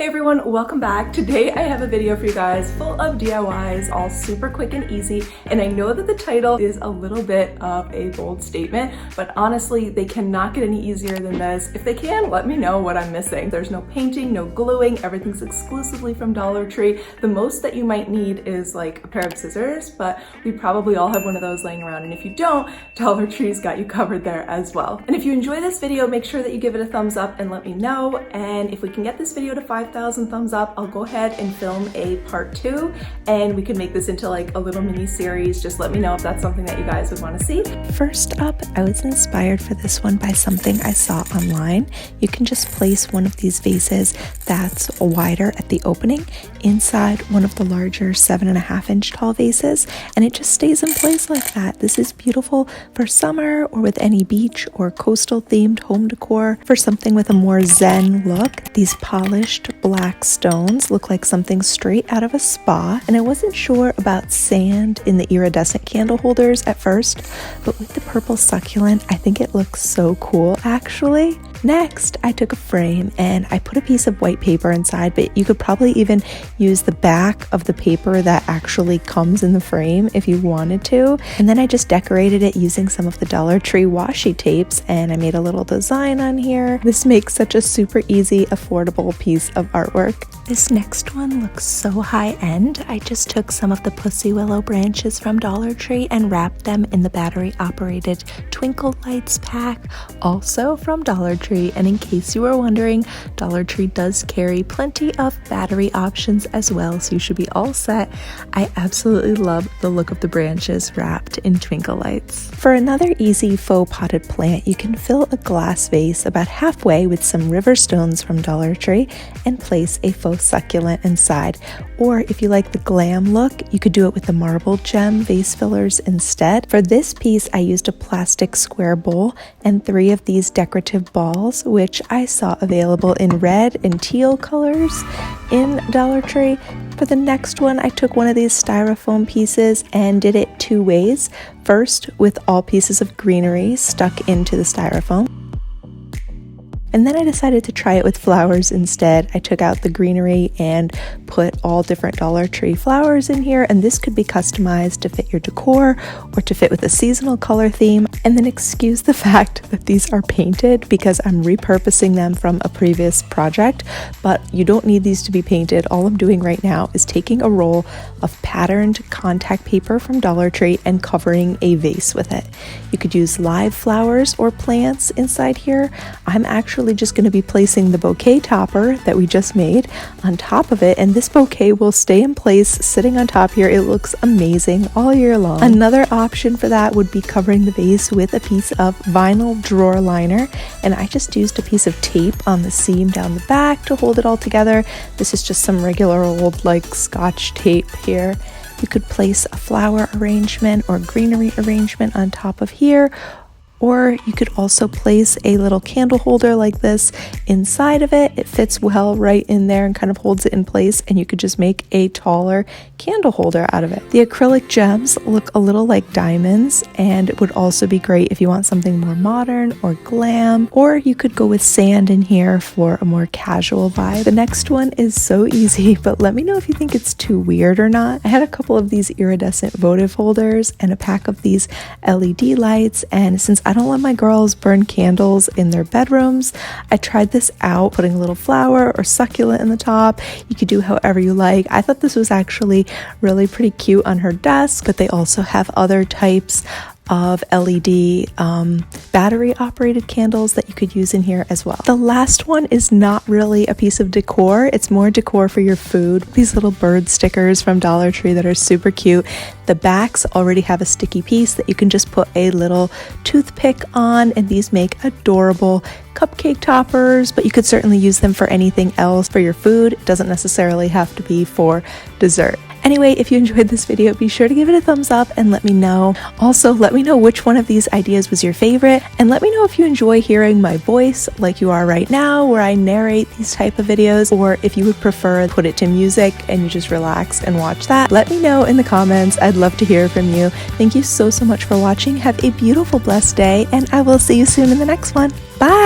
Hey everyone, welcome back. Today I have a video for you guys full of DIYs, all super quick and easy. And I know that the title is a little bit of a bold statement, but honestly, they cannot get any easier than this. If they can, let me know what I'm missing. There's no painting, no gluing, everything's exclusively from Dollar Tree. The most that you might need is like a pair of scissors, but we probably all have one of those laying around. And if you don't, Dollar Tree's got you covered there as well. And if you enjoy this video, make sure that you give it a thumbs up and let me know. And if we can get this video to 5,000 thumbs up, I'll go ahead and film a part 2 and we can make this into like a little mini series. Just let me know if that's something that you guys would want to see. First up, I was inspired for this one by something I saw online. You can just place one of these vases that's wider at the opening inside one of the larger 7.5-inch tall vases, and it just stays in place like that. This is beautiful for summer or with any beach or coastal themed home decor. For something with a more zen look, these polished black stones look like something straight out of a spa, and I wasn't sure about sand in the iridescent candle holders at first, but with the purple succulent, I think it looks so cool actually. Next, I took a frame and I put a piece of white paper inside, but you could probably even use the back of the paper that actually comes in the frame if you wanted to. And then I just decorated it using some of the Dollar Tree washi tapes, and I made a little design on here. This makes such a super easy, affordable piece of artwork. This next one looks so high-end. I just took some of the pussy willow branches from Dollar Tree and wrapped them in the battery-operated twinkle lights pack, also from Dollar Tree. And in case you were wondering, Dollar Tree does carry plenty of battery options as well, so you should be all set. I absolutely love the look of the branches wrapped in twinkle lights. For another easy faux potted plant, you can fill a glass vase about halfway with some river stones from Dollar Tree and place a faux succulent inside. Or if you like the glam look, you could do it with the marble gem vase fillers instead. For this piece, I used a plastic square bowl and 3 of these decorative balls, which I saw available in red and teal colors in Dollar Tree. For the next one, I took one of these styrofoam pieces and did it 2 ways. First, with all pieces of greenery stuck into the styrofoam. And then I decided to try it with flowers instead. I took out the greenery and put all different Dollar Tree flowers in here, and this could be customized to fit your decor or to fit with a seasonal color theme. And then excuse the fact that these are painted because I'm repurposing them from a previous project, but you don't need these to be painted. All I'm doing right now is taking a roll of patterned contact paper from Dollar Tree and covering a vase with it. You could use live flowers or plants inside here. I'm actually just going to be placing the bouquet topper that we just made on top of it, and this bouquet will stay in place sitting on top here. It looks amazing all year long. Another option for that would be covering the vase with a piece of vinyl drawer liner, and I just used a piece of tape on the seam down the back to hold it all together. This is just some regular old like Scotch tape here. You could place a flower arrangement or greenery arrangement on top of here, or you could also place a little candle holder like this inside of it. It fits well right in there and kind of holds it in place, and you could just make a taller candle holder out of it. The acrylic gems look a little like diamonds, and it would also be great if you want something more modern or glam, or you could go with sand in here for a more casual vibe. The next one is so easy, but let me know if you think it's too weird or not. I had a couple of these iridescent votive holders and a pack of these LED lights, and since I don't let my girls burn candles in their bedrooms, I tried this out, putting a little flower or succulent in the top. You could do however you like. I thought this was actually really pretty cute on her desk, but they also have other types of LED battery operated candles that you could use in here as well. The last one is not really a piece of decor, it's more decor for your food. These little bird stickers from Dollar Tree that are super cute. The backs already have a sticky piece that you can just put a little toothpick on, and these make adorable cupcake toppers, but you could certainly use them for anything else for your food. It doesn't necessarily have to be for dessert. Anyway, if you enjoyed this video, be sure to give it a thumbs up and let me know. Also, let me know which one of these ideas was your favorite, and let me know if you enjoy hearing my voice like you are right now, where I narrate these type of videos, or if you would prefer put it to music and you just relax and watch that. Let me know in the comments. I'd love to hear from you. Thank you so much for watching. Have a beautiful, blessed day, and I will see you soon in the next one. Bye!